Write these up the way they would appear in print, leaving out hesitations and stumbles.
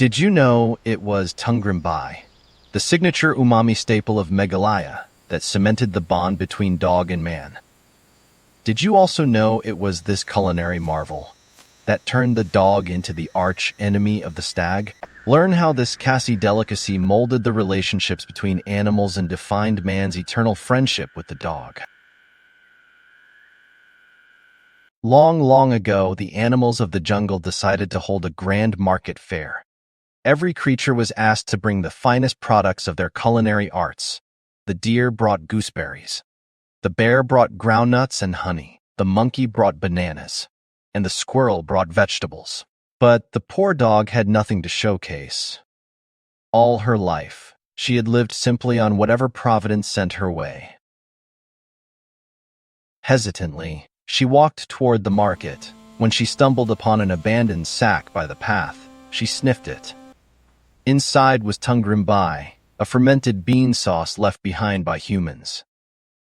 Did you know it was Tungrymbai, the signature umami staple of Meghalaya, that cemented the bond between dog and man? Did you also know it was this culinary marvel that turned the dog into the arch enemy of the stag? Learn how this Khasi delicacy molded the relationships between animals and defined man's eternal friendship with the dog. Long, long ago, the animals of the jungle decided to hold a grand market fair. Every creature was asked to bring the finest products of their culinary arts. The deer brought gooseberries. The bear brought groundnuts and honey. The monkey brought bananas. And the squirrel brought vegetables. But the poor dog had nothing to showcase. All her life, she had lived simply on whatever Providence sent her way. Hesitantly, she walked toward the market. When she stumbled upon an abandoned sack by the path, she sniffed it. Inside was Tungrymbai, a fermented bean sauce left behind by humans.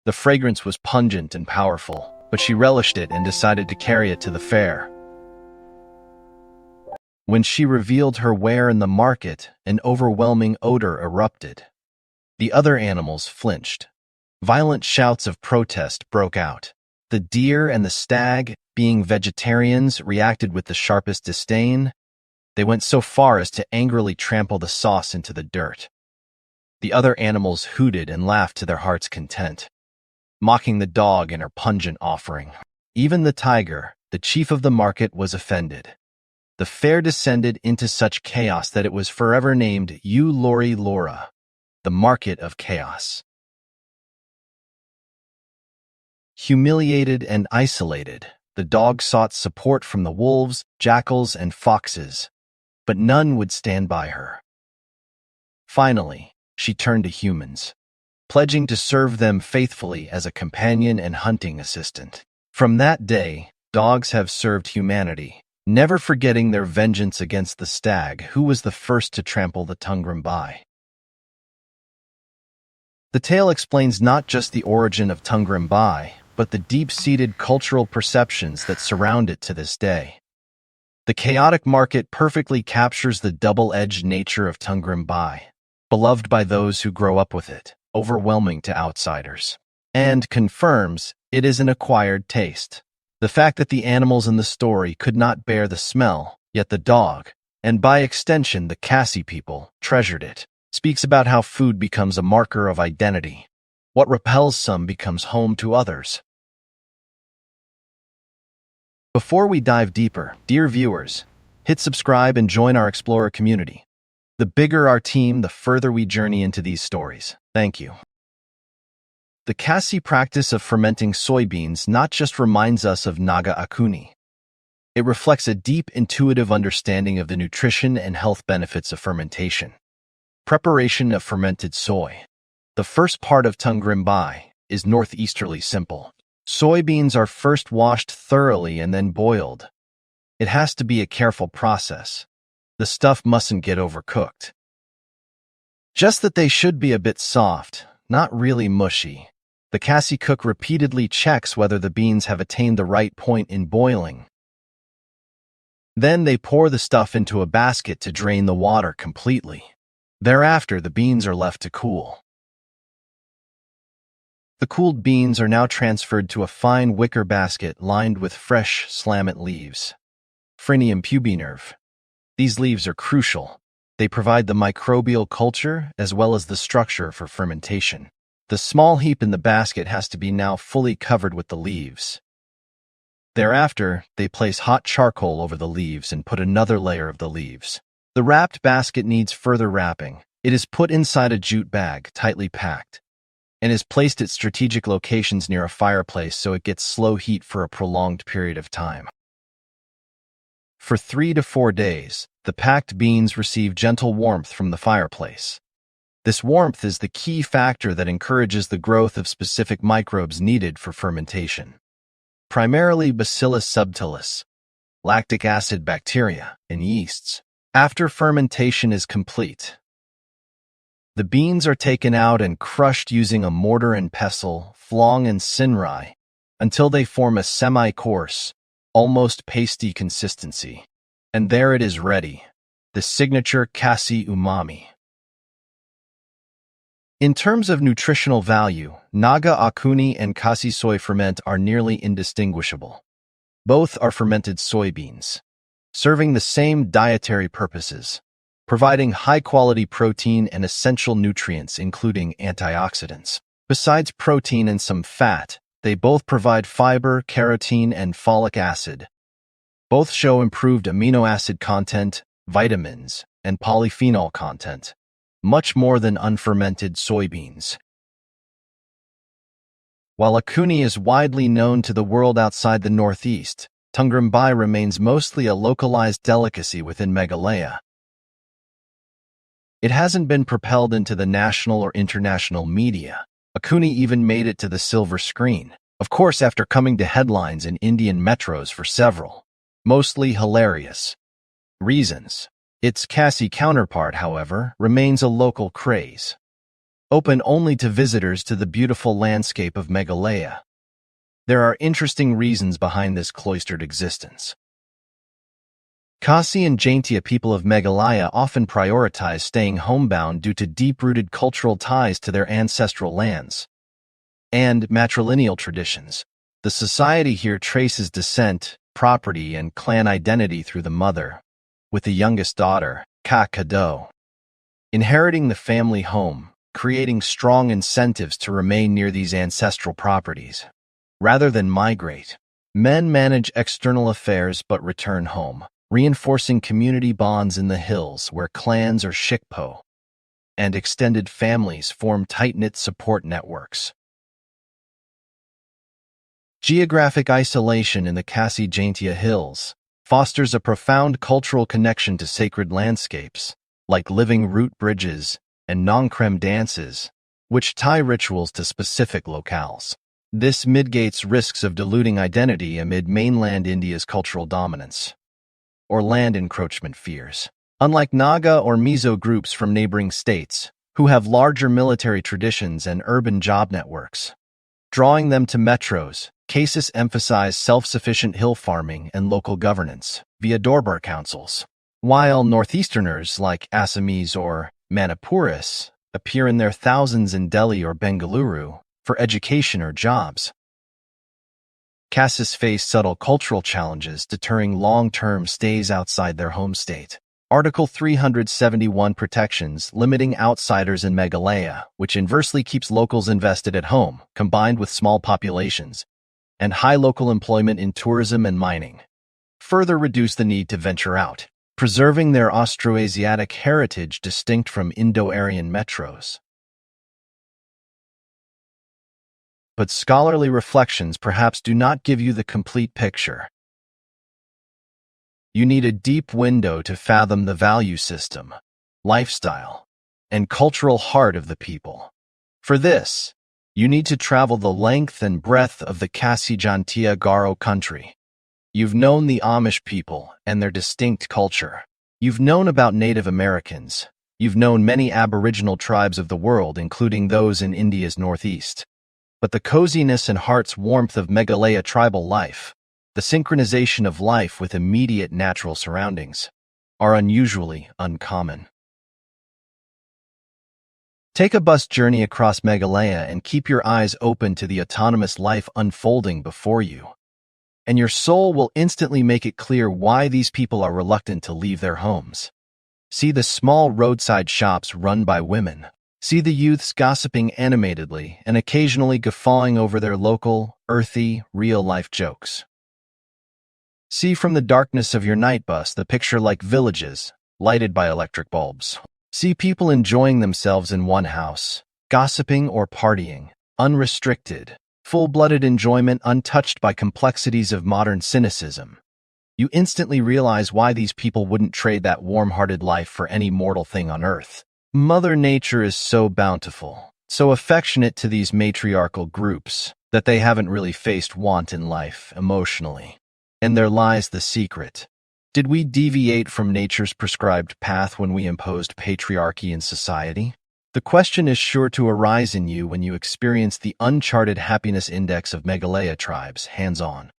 The fragrance was pungent and powerful, but she relished it and decided to carry it to the fair. When she revealed her ware in the market, an overwhelming odor erupted. The other animals flinched. Violent shouts of protest broke out. The deer and the stag, being vegetarians, reacted with the sharpest disdain. They went so far as to angrily trample the sauce into the dirt. The other animals hooted and laughed to their heart's content, mocking the dog and her pungent offering. Even the tiger, the chief of the market, was offended. The fair descended into such chaos that it was forever named Lori Laura, the market of chaos. Humiliated and isolated, the dog sought support from the wolves, jackals, and foxes, but none would stand by her. Finally, she turned to humans, pledging to serve them faithfully as a companion and hunting assistant. From that day, dogs have served humanity, never forgetting their vengeance against the stag, who was the first to trample the Tungrymbai. The tale explains not just the origin of Tungrymbai, but the deep-seated cultural perceptions that surround it to this day. The chaotic market perfectly captures the double-edged nature of Tungrymbai, beloved by those who grow up with it, overwhelming to outsiders, and confirms it is an acquired taste. The fact that the animals in the story could not bear the smell, yet the dog, and by extension the Khasi people, treasured it, speaks about how food becomes a marker of identity. What repels some becomes home to others. Before we dive deeper, dear viewers, hit subscribe and join our Explorer community. The bigger our team, the further we journey into these stories. Thank you. The Khasi practice of fermenting soybeans not just reminds us of Naga Akuni. It reflects a deep, intuitive understanding of the nutrition and health benefits of fermentation. Preparation of fermented soy. The first part of Tungrymbai is northeasterly simple. Soybeans are first washed thoroughly and then boiled. It has to be a careful process. The stuff mustn't get overcooked. Just that they should be a bit soft, not really mushy. The Khasi cook repeatedly checks whether the beans have attained the right point in boiling. Then they pour the stuff into a basket to drain the water completely. Thereafter, the beans are left to cool. The cooled beans are now transferred to a fine wicker basket lined with fresh slamet leaves. Phrynium pubinerve. These leaves are crucial. They provide the microbial culture as well as the structure for fermentation. The small heap in the basket has to be now fully covered with the leaves. Thereafter, they place hot charcoal over the leaves and put another layer of the leaves. The wrapped basket needs further wrapping. It is put inside a jute bag, tightly packed, and is placed at strategic locations near a fireplace so it gets slow heat for a prolonged period of time. For 3 to 4 days, the packed beans receive gentle warmth from the fireplace. This warmth is the key factor that encourages the growth of specific microbes needed for fermentation. Primarily Bacillus subtilis, lactic acid bacteria, and yeasts. After fermentation is complete, the beans are taken out and crushed using a mortar and pestle, flong and cinrai, until they form a semi-coarse, almost pasty consistency. And there it is ready. the signature Khasi umami. In terms of nutritional value, Naga Akuni and Khasi soy ferment are nearly indistinguishable. Both are fermented soybeans, serving the same dietary purposes, providing high-quality protein and essential nutrients including antioxidants. Besides protein and some fat, they both provide fiber, carotene, and folic acid. Both show improved amino acid content, vitamins, and polyphenol content, much more than unfermented soybeans. While Akuni is widely known to the world outside the Northeast, Tungrymbai remains mostly a localized delicacy within Meghalaya. It hasn't been propelled into the national or international media. Akuni even made it to the silver screen, of course after coming to headlines in Indian metros for several, mostly hilarious, reasons. Its Khasi counterpart, however, remains a local craze, open only to visitors to the beautiful landscape of Meghalaya. There are interesting reasons behind this cloistered existence. Khasi and Jaintia people of Meghalaya often prioritize staying homebound due to deep-rooted cultural ties to their ancestral lands and matrilineal traditions. The society here traces descent, property, and clan identity through the mother, with the youngest daughter, Kado, inheriting the family home, creating strong incentives to remain near these ancestral properties. Rather than migrate, men manage external affairs but return home, reinforcing community bonds in the hills where clans or shikpo and extended families form tight-knit support networks. Geographic isolation in the Khasi Jaintia Hills fosters a profound cultural connection to sacred landscapes, like living root bridges and Nongkrem dances, which tie rituals to specific locales. This mitigates risks of diluting identity amid mainland India's cultural dominance or land encroachment fears. Unlike Naga or Mizo groups from neighboring states, who have larger military traditions and urban job networks, drawing them to metros, cases emphasize self-sufficient hill farming and local governance via Dorbar councils, while Northeasterners like Assamese or Manipuris appear in their thousands in Delhi or Bengaluru for education or jobs. Khasis face subtle cultural challenges deterring long-term stays outside their home state. Article 371 protections limiting outsiders in Meghalaya, which inversely keeps locals invested at home, combined with small populations, and high local employment in tourism and mining, further reduce the need to venture out, preserving their Austroasiatic heritage distinct from Indo-Aryan metros. But scholarly reflections perhaps do not give you the complete picture. You need a deep window to fathom the value system, lifestyle, and cultural heart of the people. For this, you need to travel the length and breadth of the Khasi Jaintia Garo country. You've known the Amish people and their distinct culture. You've known about Native Americans. You've known many Aboriginal tribes of the world, including those in India's northeast. But the coziness and heart's warmth of Meghalaya tribal life, the synchronization of life with immediate natural surroundings, are unusually uncommon. Take a bus journey across Meghalaya and keep your eyes open to the autonomous life unfolding before you, and your soul will instantly make it clear why these people are reluctant to leave their homes. See the small roadside shops run by women. See the youths gossiping animatedly and occasionally guffawing over their local, earthy, real-life jokes. See from the darkness of your night bus the picture-like villages, lighted by electric bulbs. See people enjoying themselves in one house, gossiping or partying, unrestricted, full-blooded enjoyment untouched by complexities of modern cynicism. You instantly realize why these people wouldn't trade that warm-hearted life for any mortal thing on earth. Mother Nature is so bountiful, so affectionate to these matriarchal groups, that they haven't really faced want in life emotionally. And there lies the secret. Did we deviate from nature's prescribed path when we imposed patriarchy in society? The question is sure to arise in you when you experience the uncharted happiness index of Meghalaya tribes hands-on.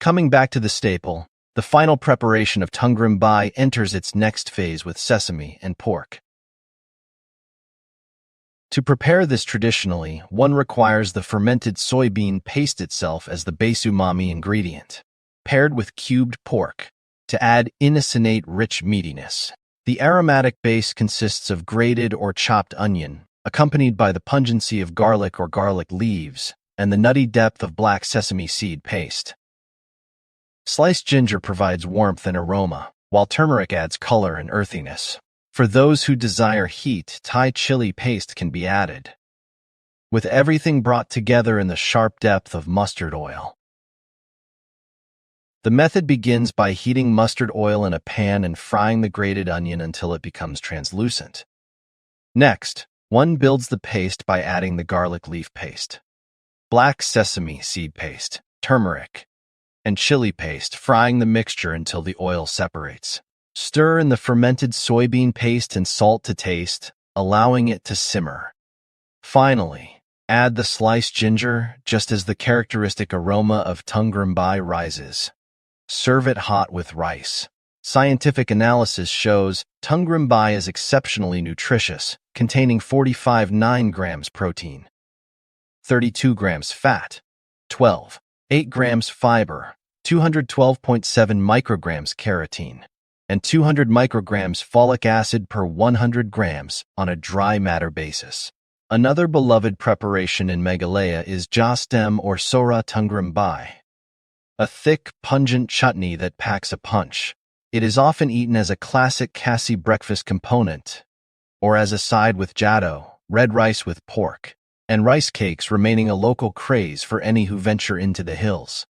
Coming back to the staple, The final preparation of Tungrymbai enters its next phase with sesame and pork. To prepare this traditionally, one requires the fermented soybean paste itself as the base umami ingredient, paired with cubed pork, to add innocent rich meatiness. The aromatic base consists of grated or chopped onion, accompanied by the pungency of garlic or garlic leaves, and the nutty depth of black sesame seed paste. Sliced ginger provides warmth and aroma, while turmeric adds color and earthiness. For those who desire heat, Thai chili paste can be added, with everything brought together in the sharp depth of mustard oil. The method begins by heating mustard oil in a pan and frying the grated onion until it becomes translucent. Next, one builds the paste by adding the garlic leaf paste, black sesame seed paste, turmeric, and chili paste, frying the mixture until the oil separates. Stir in the fermented soybean paste and salt to taste, allowing it to simmer. Finally, add the sliced ginger just as the characteristic aroma of Tungrymbai rises. Serve it hot with rice. Scientific analysis shows Tungrymbai is exceptionally nutritious, containing 45.9 grams protein, 32 grams fat, 12.8 grams fiber, 212.7 micrograms carotene, and 200 micrograms folic acid per 100 grams on a dry matter basis. Another beloved preparation in Meghalaya is jastem or sora Tungrymbai, a thick, pungent chutney that packs a punch. It is often eaten as a classic Khasi breakfast component, or as a side with jaddo, red rice with pork, and rice cakes remaining a local craze for any who venture into the hills.